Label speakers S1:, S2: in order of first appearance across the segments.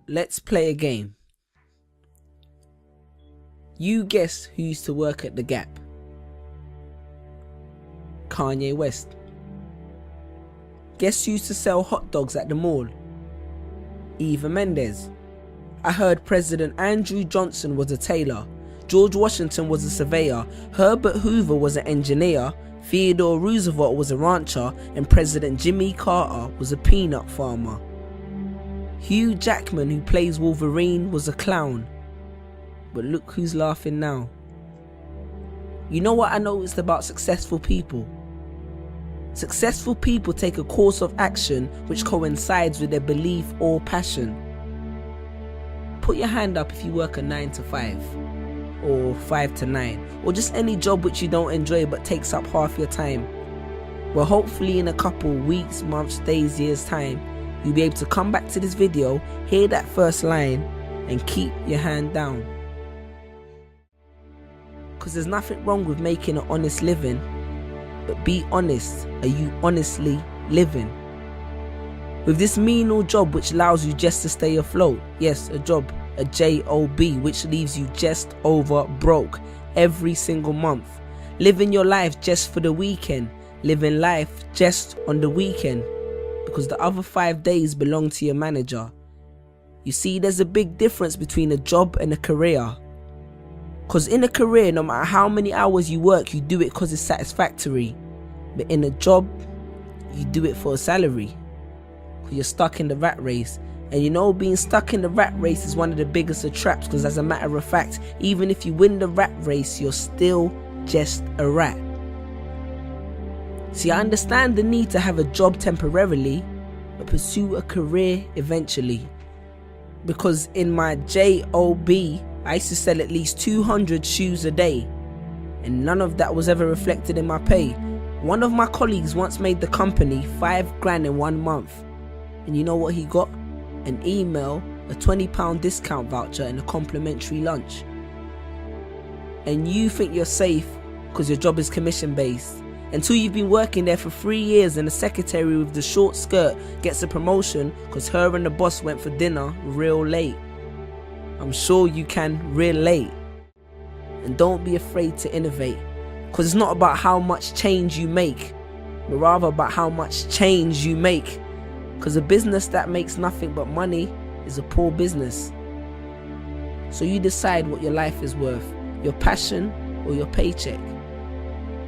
S1: let's play a game. You guess who used to work at the Gap? Kanye West. Guess who used to sell hot dogs at the mall? Eva Mendes. I heard President Andrew Johnson was a tailor, George Washington was a surveyor, Herbert Hoover was an engineer, Theodore Roosevelt was a rancher, and President Jimmy Carter was a peanut farmer. Hugh Jackman, who plays Wolverine, was a clown. But look who's laughing now. You know what I noticed about successful people? Successful people take a course of action which coincides with their belief or passion. Put your hand up if you work a 9 to 5 or 5 to 9 or just any job which you don't enjoy but takes up half your time. Well, hopefully in a couple weeks, months, days, years time, you'll be able to come back to this video, hear that first line and keep your hand down. Because there's nothing wrong with making an honest living, but be honest, are you honestly living? With this menial job which allows you just to stay afloat, yes, a job, a job, which leaves you just over broke every single month. Living your life just for the weekend, living life just on the weekend, because the other 5 days belong to your manager. You see, there's a big difference between a job and a career. Because in a career, no matter how many hours you work, you do it because it's satisfactory. But in a job, you do it for a salary. Because you're stuck in the rat race. And you know, being stuck in the rat race is one of the biggest of traps, because as a matter of fact, even if you win the rat race, you're still just a rat. See, I understand the need to have a job temporarily, but pursue a career eventually. Because in my job, I used to sell at least 200 shoes a day, and none of that was ever reflected in my pay. One of my colleagues once made the company $5,000 in 1 month, and you know what he got? An email, a £20 discount voucher and a complimentary lunch. And you think you're safe because your job is commission based, until you've been working there for 3 years and the secretary with the short skirt gets a promotion because her and the boss went for dinner real late. I'm sure you can relate. And don't be afraid to innovate, because it's not about how much change you make, but rather about how much change you make. Because a business that makes nothing but money is a poor business. So you decide what your life is worth, your passion or your paycheck.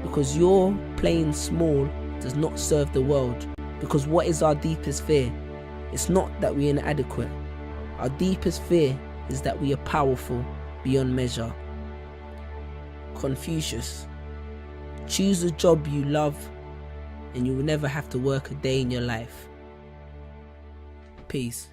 S1: Because your playing small does not serve the world. Because what is our deepest fear? It's not that we're inadequate. Our deepest fear is that we are powerful beyond measure. Confucius. Choose a job you love and you will never have to work a day in your life. Peace.